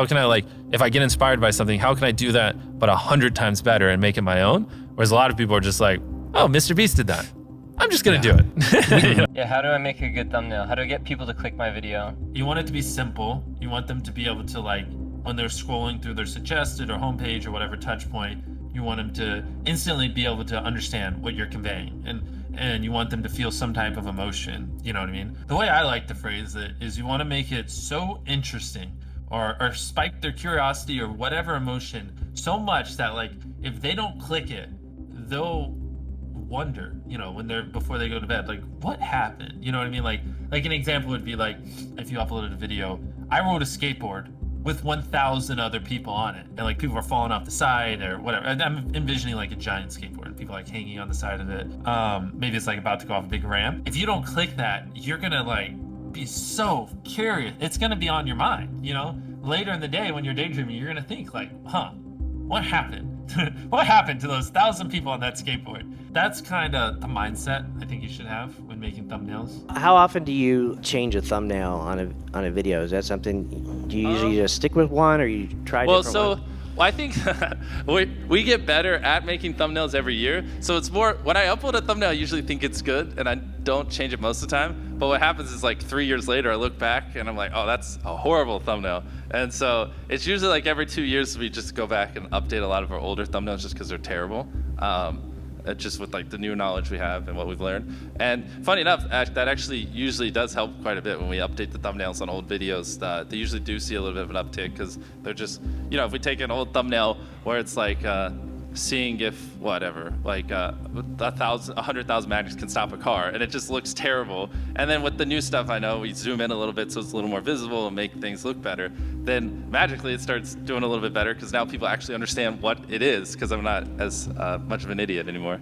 How can I, like, if I get inspired by something, how can I do that but 100 times better and make it my own? Whereas a lot of people are just like, oh, Mr. Beast did that, I'm just gonna do it. Yeah, how do I make a good thumbnail? How do I get people to click my video? You want it to be simple. You want them to be able to, like, when they're scrolling through their suggested or homepage or whatever touch point, you want them to instantly be able to understand what you're conveying. And you want them to feel some type of emotion, you know what I mean? The way I like to phrase it is you want to make it so interesting or spike their curiosity or whatever emotion so much that, like, if they don't click it, they'll wonder, you know, when they're before they go to bed, like, what happened? You know what I mean? Like an example would be, like, if you uploaded a video, I rode a skateboard with 1,000 other people on it, and, like, people are falling off the side or whatever. And I'm envisioning, like, a giant skateboard and people, like, hanging on the side of it. Maybe it's, like, about to go off a big ramp. If you don't click that, you're gonna, like, be so curious. It's gonna be on your mind, you know? Later in the day when you're daydreaming, you're gonna think, like, what happened? What happened to those 1,000 people on that skateboard? That's kind of the mindset I think you should have when making thumbnails. How often do you change a thumbnail on a video? Is that something, do you usually just stick with one, or you try different ones? Well, I think we get better at making thumbnails every year. So it's more, when I upload a thumbnail, I usually think it's good and I don't change it most of the time. But what happens is, like, 3 years later, I look back and I'm like, oh, that's a horrible thumbnail. And so it's usually like every 2 years we just go back and update a lot of our older thumbnails just because they're terrible. Just with, like, the new knowledge we have and what we've learned. And funny enough, that actually usually does help quite a bit when we update the thumbnails on old videos. They usually do see a little bit of an uptick because they're just, you know, if we take an old thumbnail where it's like seeing if whatever, like 100,000 magnets can stop a car, and it just looks terrible. And then with the new stuff, I know we zoom in a little bit so it's a little more visible and make things look better. Then magically it starts doing a little bit better because now people actually understand what it is, because I'm not as much of an idiot anymore.